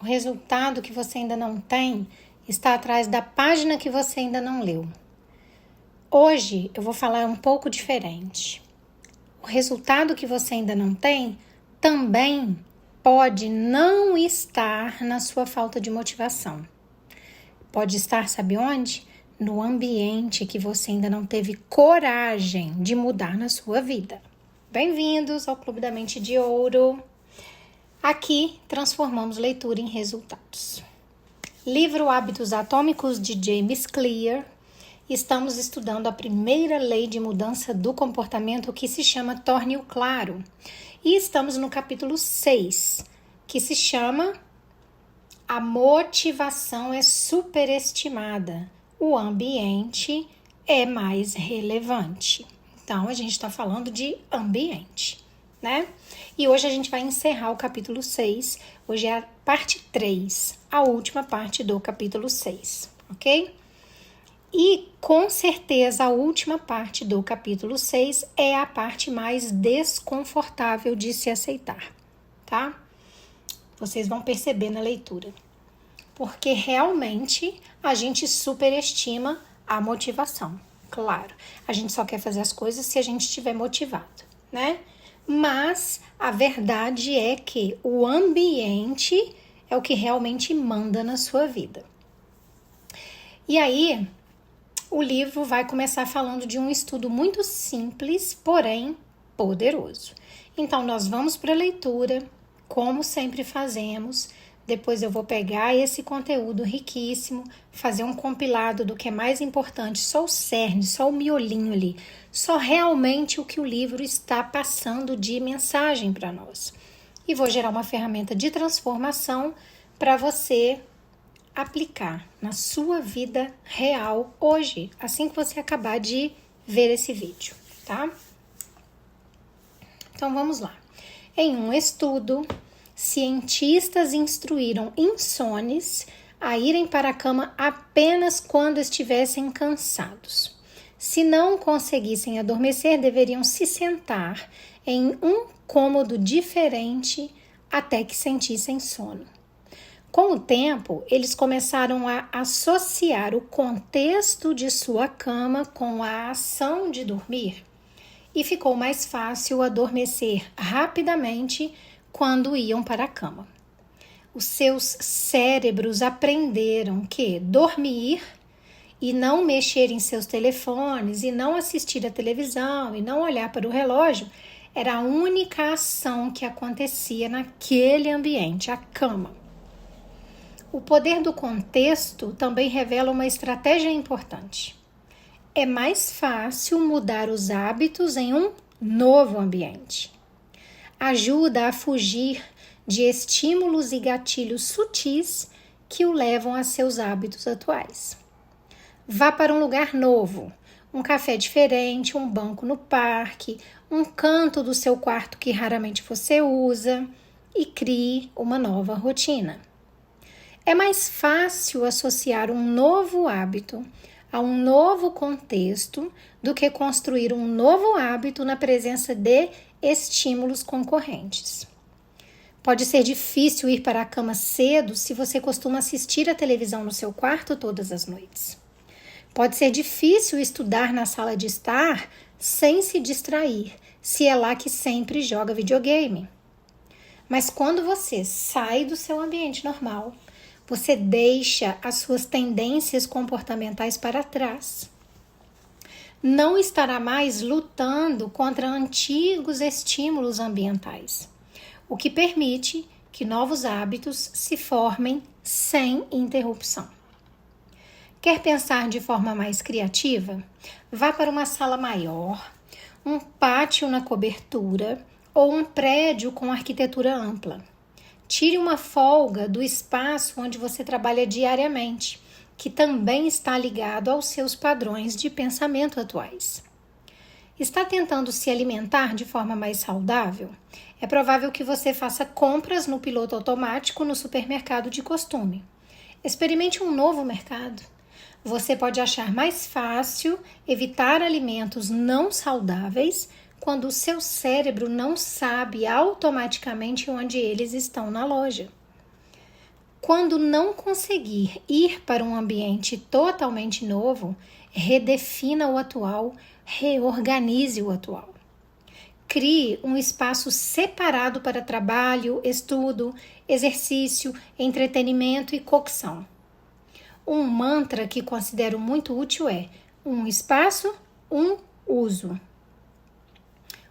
resultado que você ainda não tem está atrás da página que você ainda não leu. Hoje eu vou falar um pouco diferente. O resultado que você ainda não tem também pode não estar na sua falta de motivação. Pode estar, sabe onde? No ambiente que você ainda não teve coragem de mudar na sua vida. Bem-vindos ao Clube da Mente de Ouro. Aqui transformamos leitura em resultados. Livro Hábitos Atômicos de James Clear. Estamos estudando a primeira lei de mudança do comportamento que se chama Torne-o Claro. E estamos no capítulo 6, que se chama A motivação é superestimada. O ambiente é mais relevante. Então, a gente está falando de ambiente, né? E hoje a gente vai encerrar o capítulo 6. Hoje é a parte 3, a última parte do capítulo 6, ok? E, com certeza, a última parte do capítulo 6 é a parte mais desconfortável de se aceitar, tá? Vocês vão perceber na leitura. Porque realmente a gente superestima a motivação. Claro, a gente só quer fazer as coisas se a gente estiver motivado, né? Mas a verdade é que o ambiente é o que realmente manda na sua vida. E aí, o livro vai começar falando de um estudo muito simples, porém poderoso. Então, nós vamos para a leitura, como sempre fazemos. Depois eu vou pegar esse conteúdo riquíssimo, fazer um compilado do que é mais importante, só o cerne, só o miolinho ali, só realmente o que o livro está passando de mensagem para nós. E vou gerar uma ferramenta de transformação para você aplicar na sua vida real hoje, assim que você acabar de ver esse vídeo, tá? Então vamos lá. Em um estudo, cientistas instruíram insones a irem para a cama apenas quando estivessem cansados. Se não conseguissem adormecer, deveriam se sentar em um cômodo diferente até que sentissem sono. Com o tempo, eles começaram a associar o contexto de sua cama com a ação de dormir e ficou mais fácil adormecer rapidamente quando iam para a cama. Os seus cérebros aprenderam que dormir e não mexer em seus telefones e não assistir à televisão e não olhar para o relógio era a única ação que acontecia naquele ambiente, a cama. O poder do contexto também revela uma estratégia importante. É mais fácil mudar os hábitos em um novo ambiente. Ajuda a fugir de estímulos e gatilhos sutis que o levam a seus hábitos atuais. Vá para um lugar novo, um café diferente, um banco no parque, um canto do seu quarto que raramente você usa e crie uma nova rotina. É mais fácil associar um novo hábito a um novo contexto do que construir um novo hábito na presença de estímulos concorrentes. Pode ser difícil ir para a cama cedo se você costuma assistir a televisão no seu quarto todas as noites. Pode ser difícil estudar na sala de estar sem se distrair, se é lá que sempre joga videogame. Mas quando você sai do seu ambiente normal, você deixa as suas tendências comportamentais para trás. Não estará mais lutando contra antigos estímulos ambientais, o que permite que novos hábitos se formem sem interrupção. Quer pensar de forma mais criativa? Vá para uma sala maior, um pátio na cobertura ou um prédio com arquitetura ampla. Tire uma folga do espaço onde você trabalha diariamente, que também está ligado aos seus padrões de pensamento atuais. Está tentando se alimentar de forma mais saudável? É provável que você faça compras no piloto automático no supermercado de costume. Experimente um novo mercado. Você pode achar mais fácil evitar alimentos não saudáveis quando o seu cérebro não sabe automaticamente onde eles estão na loja. Quando não conseguir ir para um ambiente totalmente novo, redefina o atual, reorganize o atual. Crie um espaço separado para trabalho, estudo, exercício, entretenimento e cocção. Um mantra que considero muito útil é: um espaço, um uso.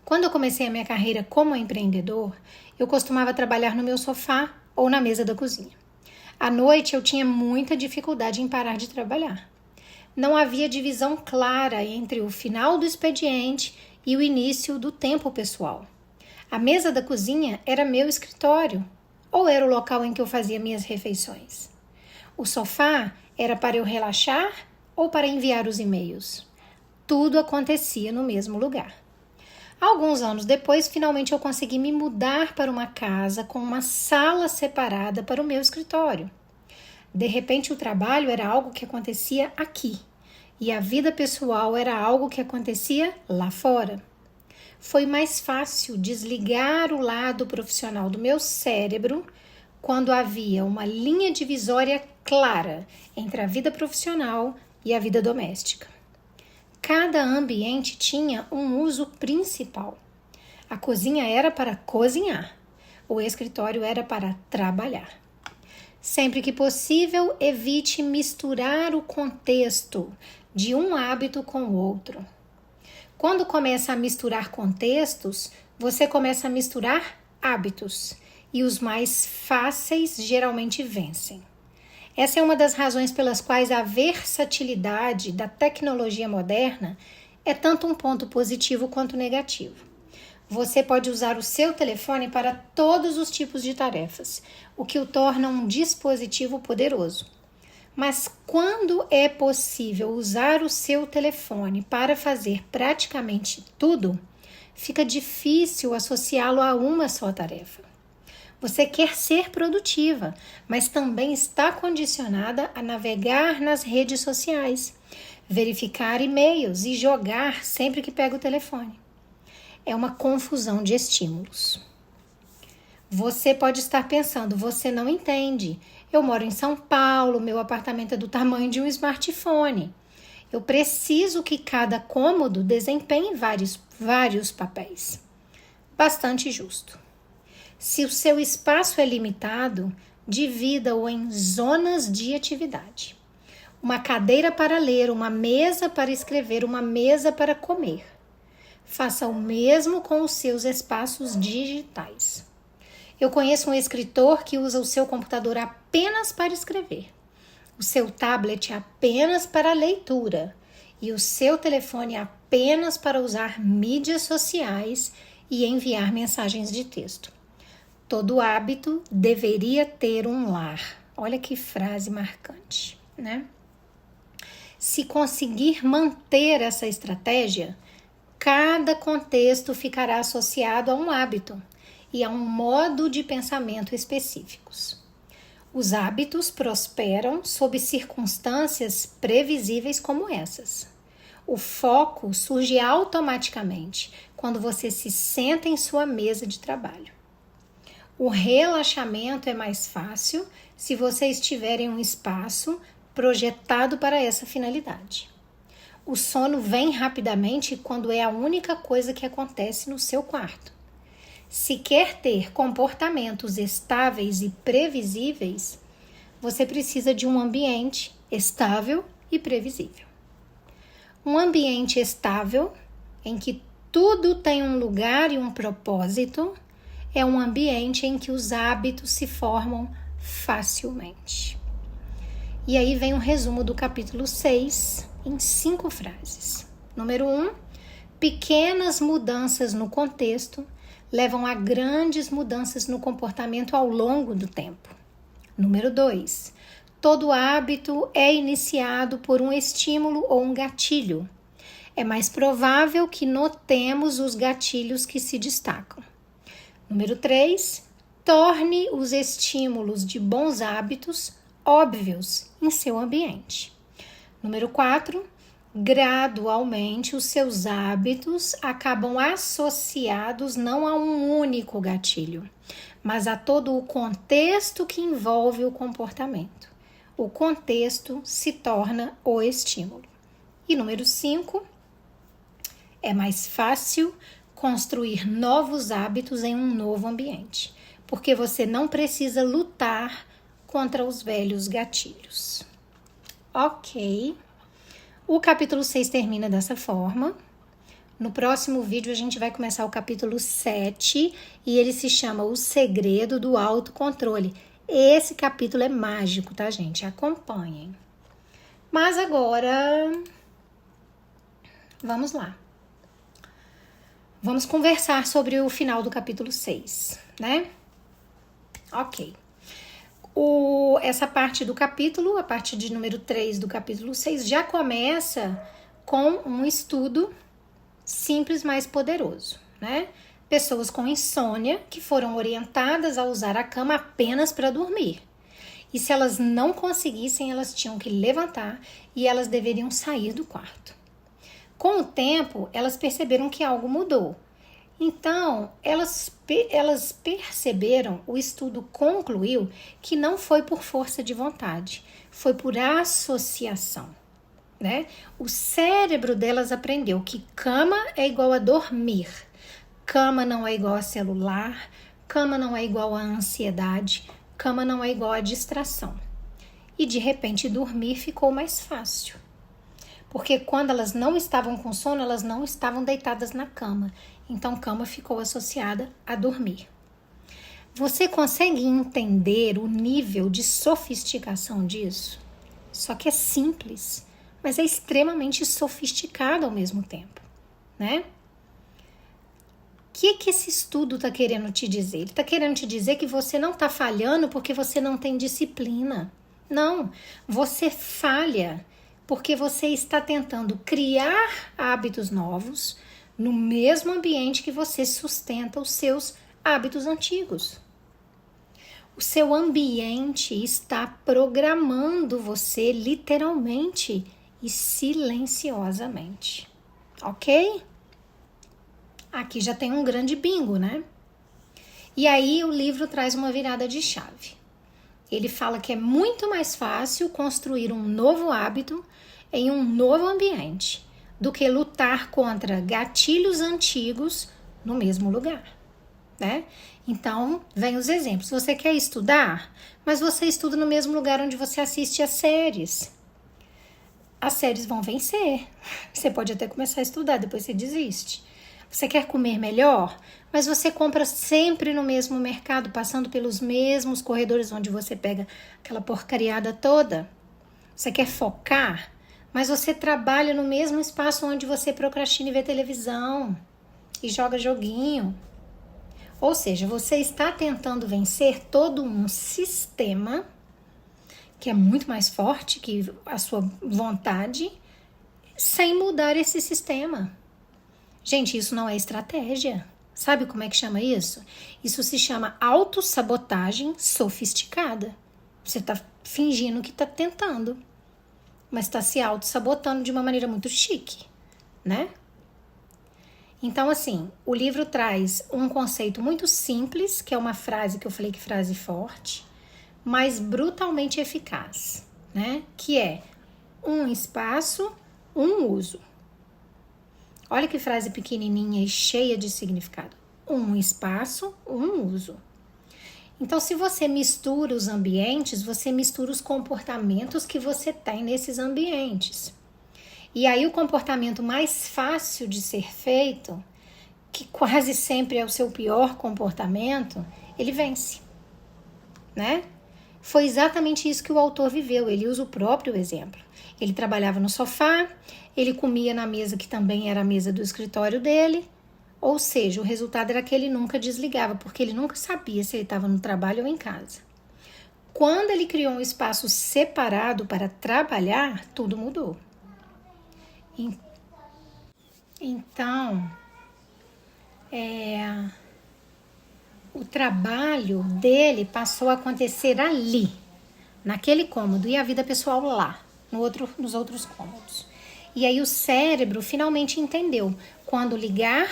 Quando eu comecei a minha carreira como empreendedor, eu costumava trabalhar no meu sofá ou na mesa da cozinha. À noite eu tinha muita dificuldade em parar de trabalhar. Não havia divisão clara entre o final do expediente e o início do tempo pessoal. A mesa da cozinha era meu escritório, ou era o local em que eu fazia minhas refeições. O sofá era para eu relaxar ou para enviar os e-mails. Tudo acontecia no mesmo lugar. Alguns anos depois, finalmente eu consegui me mudar para uma casa com uma sala separada para o meu escritório. De repente, o trabalho era algo que acontecia aqui e a vida pessoal era algo que acontecia lá fora. Foi mais fácil desligar o lado profissional do meu cérebro quando havia uma linha divisória clara entre a vida profissional e a vida doméstica. Cada ambiente tinha um uso principal. A cozinha era para cozinhar, o escritório era para trabalhar. Sempre que possível, evite misturar o contexto de um hábito com o outro. Quando começa a misturar contextos, você começa a misturar hábitos, e os mais fáceis geralmente vencem. Essa é uma das razões pelas quais a versatilidade da tecnologia moderna é tanto um ponto positivo quanto negativo. Você pode usar o seu telefone para todos os tipos de tarefas, o que o torna um dispositivo poderoso. Mas quando é possível usar o seu telefone para fazer praticamente tudo, fica difícil associá-lo a uma só tarefa. Você quer ser produtiva, mas também está condicionada a navegar nas redes sociais, verificar e-mails e jogar sempre que pega o telefone. É uma confusão de estímulos. Você pode estar pensando: você não entende. Eu moro em São Paulo, meu apartamento é do tamanho de um smartphone. Eu preciso que cada cômodo desempenhe vários papéis. Bastante justo. Se o seu espaço é limitado, divida-o em zonas de atividade. Uma cadeira para ler, uma mesa para escrever, uma mesa para comer. Faça o mesmo com os seus espaços digitais. Eu conheço um escritor que usa o seu computador apenas para escrever, o seu tablet apenas para leitura e o seu telefone apenas para usar mídias sociais e enviar mensagens de texto. Todo hábito deveria ter um lar. Olha que frase marcante, né? Se conseguir manter essa estratégia, cada contexto ficará associado a um hábito e a um modo de pensamento específicos. Os hábitos prosperam sob circunstâncias previsíveis como essas. O foco surge automaticamente quando você se senta em sua mesa de trabalho. O relaxamento é mais fácil se você estiver em um espaço projetado para essa finalidade. O sono vem rapidamente quando é a única coisa que acontece no seu quarto. Se quer ter comportamentos estáveis e previsíveis, você precisa de um ambiente estável e previsível. Um ambiente estável, em que tudo tem um lugar e um propósito, é um ambiente em que os hábitos se formam facilmente. E aí vem um resumo do capítulo 6 em 5 frases. Número 1, pequenas mudanças no contexto levam a grandes mudanças no comportamento ao longo do tempo. Número 2, todo hábito é iniciado por um estímulo ou um gatilho. É mais provável que notemos os gatilhos que se destacam. Número 3, torne os estímulos de bons hábitos óbvios em seu ambiente. Número 4, gradualmente os seus hábitos acabam associados não a um único gatilho, mas a todo o contexto que envolve o comportamento. O contexto se torna o estímulo. E número 5, é mais fácil construir novos hábitos em um novo ambiente, porque você não precisa lutar contra os velhos gatilhos. Ok. O capítulo 6 termina dessa forma. No próximo vídeo a gente vai começar o capítulo 7 e ele se chama O Segredo do Autocontrole. Esse capítulo é mágico, tá, gente? Acompanhem. Mas agora, vamos lá. Vamos conversar sobre o final do capítulo 6, né? Ok. Essa parte do capítulo, a parte de número 3 do capítulo 6, já começa com um estudo simples, mais poderoso, né? Pessoas com insônia que foram orientadas a usar a cama apenas para dormir. E se elas não conseguissem, elas tinham que levantar e elas deveriam sair do quarto. Com o tempo, elas perceberam que algo mudou. Então, elas perceberam, o estudo concluiu que não foi por força de vontade, foi por associação, né? O cérebro delas aprendeu que cama é igual a dormir, cama não é igual a celular, cama não é igual a ansiedade, cama não é igual a distração. E de repente dormir ficou mais fácil. Porque quando elas não estavam com sono, elas não estavam deitadas na cama. Então, cama ficou associada a dormir. Você consegue entender o nível de sofisticação disso? Só que é simples, mas é extremamente sofisticado ao mesmo tempo, né? O que esse estudo está querendo te dizer? Ele está querendo te dizer que você não está falhando porque você não tem disciplina. Não, você falha porque você está tentando criar hábitos novos no mesmo ambiente que você sustenta os seus hábitos antigos. O seu ambiente está programando você literalmente e silenciosamente, ok? Aqui já tem um grande bingo, né? E aí o livro traz uma virada de chave. Ele fala que é muito mais fácil construir um novo hábito em um novo ambiente do que lutar contra gatilhos antigos no mesmo lugar, né? Então, vem os exemplos. Você quer estudar, mas você estuda no mesmo lugar onde você assiste as séries. As séries vão vencer. Você pode até começar a estudar, depois você desiste. Você quer comer melhor, mas você compra sempre no mesmo mercado, passando pelos mesmos corredores onde você pega aquela porcariada toda. Você quer focar, mas você trabalha no mesmo espaço onde você procrastina e vê televisão e joga joguinho. Ou seja, você está tentando vencer todo um sistema que é muito mais forte que a sua vontade, sem mudar esse sistema. Gente, isso não é estratégia. Sabe como é que chama isso? Isso se chama autossabotagem sofisticada. Você está fingindo que está tentando, mas está se autossabotando de uma maneira muito chique, né? Então, assim, o livro traz um conceito muito simples, que é uma frase que eu falei que frase forte, mas brutalmente eficaz, né? Que é um espaço, um uso. Olha que frase pequenininha e cheia de significado. Um espaço, um uso. Então, se você mistura os ambientes, você mistura os comportamentos que você tem nesses ambientes. E aí o comportamento mais fácil de ser feito, que quase sempre é o seu pior comportamento, ele vence, né? Foi exatamente isso que o autor viveu, ele usa o próprio exemplo. Ele trabalhava no sofá, ele comia na mesa que também era a mesa do escritório dele, ou seja, o resultado era que ele nunca desligava, porque ele nunca sabia se ele estava no trabalho ou em casa. Quando ele criou um espaço separado para trabalhar, tudo mudou. Então, o trabalho dele passou a acontecer ali, naquele cômodo, e a vida pessoal lá, nos outros cômodos. E aí o cérebro finalmente entendeu quando ligar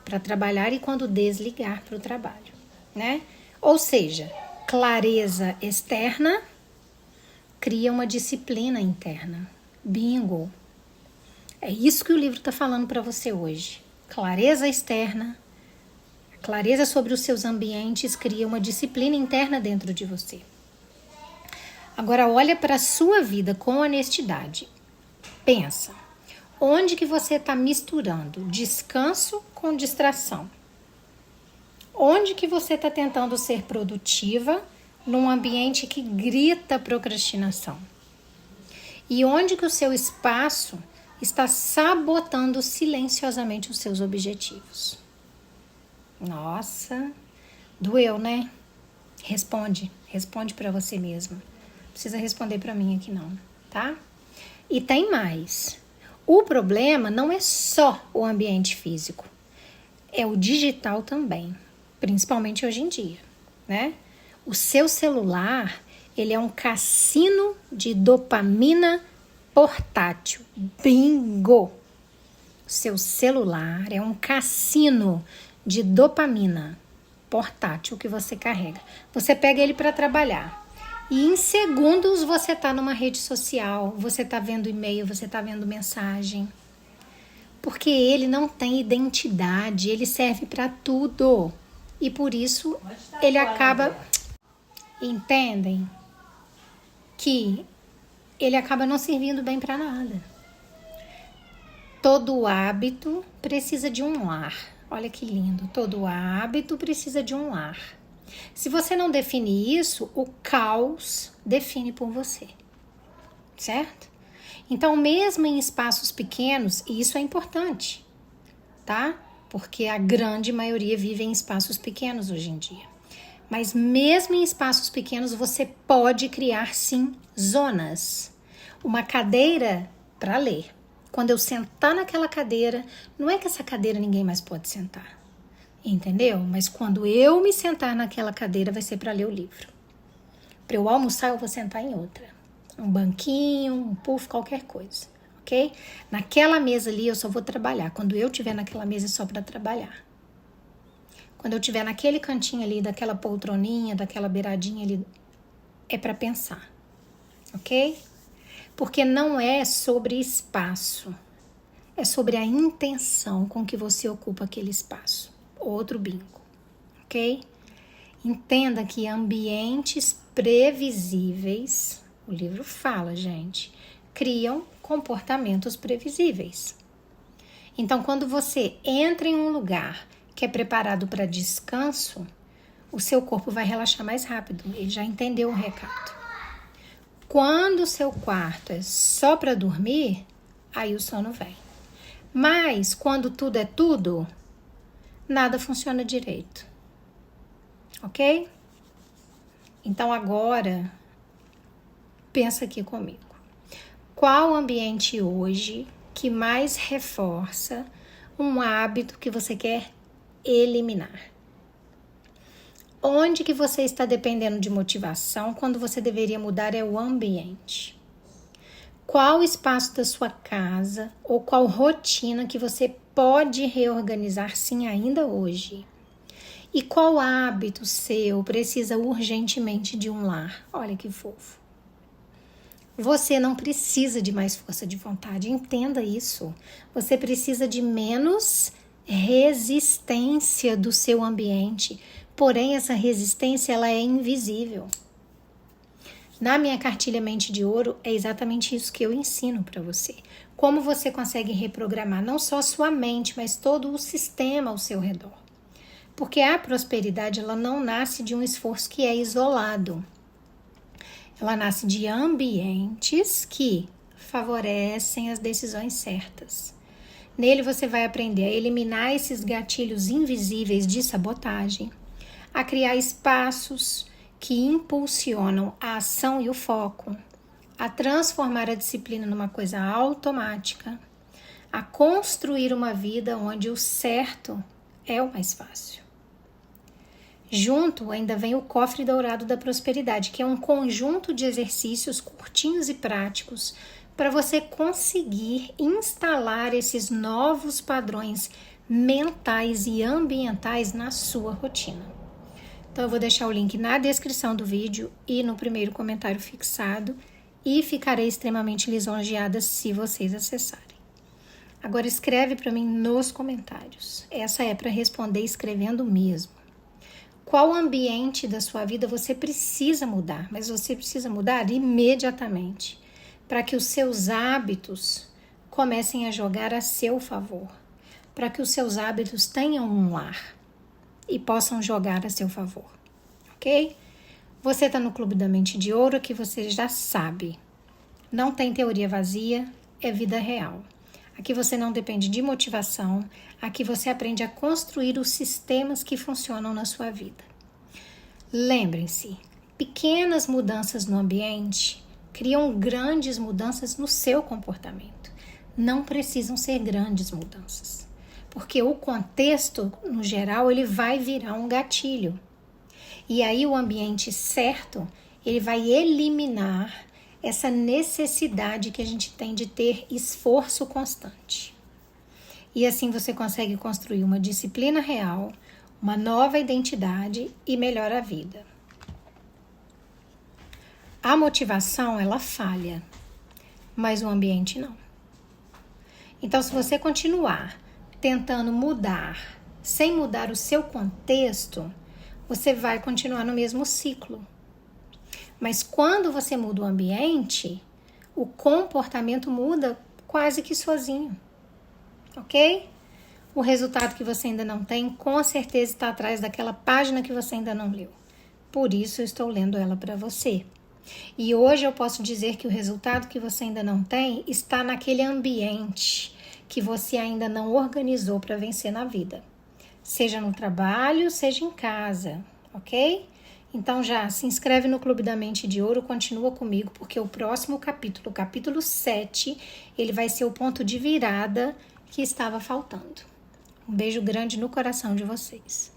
para trabalhar e quando desligar para o trabalho, né? Ou seja, clareza externa cria uma disciplina interna. Bingo! É isso que o livro está falando para você hoje. Clareza externa, clareza sobre os seus ambientes cria uma disciplina interna dentro de você. Agora olha para a sua vida com honestidade. Pensa, onde que você está misturando descanso com distração? Onde que você está tentando ser produtiva num ambiente que grita procrastinação? E onde que o seu espaço está sabotando silenciosamente os seus objetivos? Nossa, doeu, né? Responde para você mesma. Não precisa responder para mim aqui não, tá? E tem mais. O problema não é só o ambiente físico, é o digital também, principalmente hoje em dia, né? O seu celular, ele é um cassino de dopamina portátil. Bingo! O seu celular é um cassino de dopamina portátil que você carrega. Você pega ele para trabalhar e em segundos você está numa rede social, você está vendo e-mail, você está vendo mensagem. Porque ele não tem identidade, ele serve para tudo. E por isso ele acaba... Entendem? Que ele acaba não servindo bem para nada. Todo hábito precisa de um lar. Olha que lindo. Todo hábito precisa de um lar. Se você não define isso, o caos define por você. Certo? Então, mesmo em espaços pequenos, e isso é importante, tá? Porque a grande maioria vive em espaços pequenos hoje em dia. Mas mesmo em espaços pequenos, você pode criar, sim, zonas. Uma cadeira para ler. Quando eu sentar naquela cadeira, não é que essa cadeira ninguém mais pode sentar. Entendeu? Mas quando eu me sentar naquela cadeira, vai ser para ler o livro. Para eu almoçar, eu vou sentar em outra. Um banquinho, um puff, qualquer coisa. Ok? Naquela mesa ali, eu só vou trabalhar. Quando eu estiver naquela mesa, é só para trabalhar. Quando eu estiver naquele cantinho ali, daquela poltroninha, daquela beiradinha ali, é para pensar, ok? Porque não é sobre espaço, é sobre a intenção com que você ocupa aquele espaço. Outro bingo, ok? Entenda que ambientes previsíveis, o livro fala, gente, criam comportamentos previsíveis. Então, quando você entra em um lugar que é preparado para descanso, o seu corpo vai relaxar mais rápido. Ele já entendeu o recado. Quando o seu quarto é só para dormir, aí o sono vem. Mas quando tudo é tudo, nada funciona direito. Ok? Então agora, pensa aqui comigo. Qual ambiente hoje que mais reforça um hábito que você quer eliminar? Onde que você está dependendo de motivação quando você deveria mudar é o ambiente? Qual espaço da sua casa ou qual rotina que você pode reorganizar sim ainda hoje? E qual hábito seu precisa urgentemente de um lar? Olha que fofo. Você não precisa de mais força de vontade, entenda isso. Você precisa de menos resistência do seu ambiente, porém essa resistência ela é invisível. Na minha cartilha Mente de Ouro é exatamente isso que eu ensino para você. Como você consegue reprogramar não só a sua mente, mas todo o sistema ao seu redor. Porque a prosperidade ela não nasce de um esforço que é isolado. Ela nasce de ambientes que favorecem as decisões certas. Nele você vai aprender a eliminar esses gatilhos invisíveis de sabotagem, a criar espaços que impulsionam a ação e o foco, a transformar a disciplina numa coisa automática, a construir uma vida onde o certo é o mais fácil. Junto ainda vem o cofre dourado da prosperidade, que é um conjunto de exercícios curtinhos e práticos para você conseguir instalar esses novos padrões mentais e ambientais na sua rotina. Então eu vou deixar o link na descrição do vídeo e no primeiro comentário fixado e ficarei extremamente lisonjeada se vocês acessarem. Agora escreve para mim nos comentários. Essa é para responder escrevendo mesmo. Qual ambiente da sua vida você precisa mudar? Mas você precisa mudar imediatamente para que os seus hábitos comecem a jogar a seu favor, para que os seus hábitos tenham um lar e possam jogar a seu favor, ok? Você está no Clube da Mente de Ouro, que você já sabe. Não tem teoria vazia, é vida real. Aqui você não depende de motivação, aqui você aprende a construir os sistemas que funcionam na sua vida. Lembrem-se, pequenas mudanças no ambiente criam grandes mudanças no seu comportamento. Não precisam ser grandes mudanças, porque o contexto, no geral, ele vai virar um gatilho. E aí o ambiente certo, ele vai eliminar essa necessidade que a gente tem de ter esforço constante. E assim você consegue construir uma disciplina real, uma nova identidade e melhora a vida. A motivação, ela falha, mas o ambiente não. Então, se você continuar tentando mudar, sem mudar o seu contexto, você vai continuar no mesmo ciclo. Mas quando você muda o ambiente, o comportamento muda quase que sozinho, ok? O resultado que você ainda não tem, com certeza está atrás daquela página que você ainda não leu. Por isso eu estou lendo ela para você. E hoje eu posso dizer que o resultado que você ainda não tem está naquele ambiente que você ainda não organizou para vencer na vida. Seja no trabalho, seja em casa, ok? Então já se inscreve no Clube da Mente de Ouro, continua comigo, porque o próximo capítulo, o capítulo 7, ele vai ser o ponto de virada que estava faltando. Um beijo grande no coração de vocês.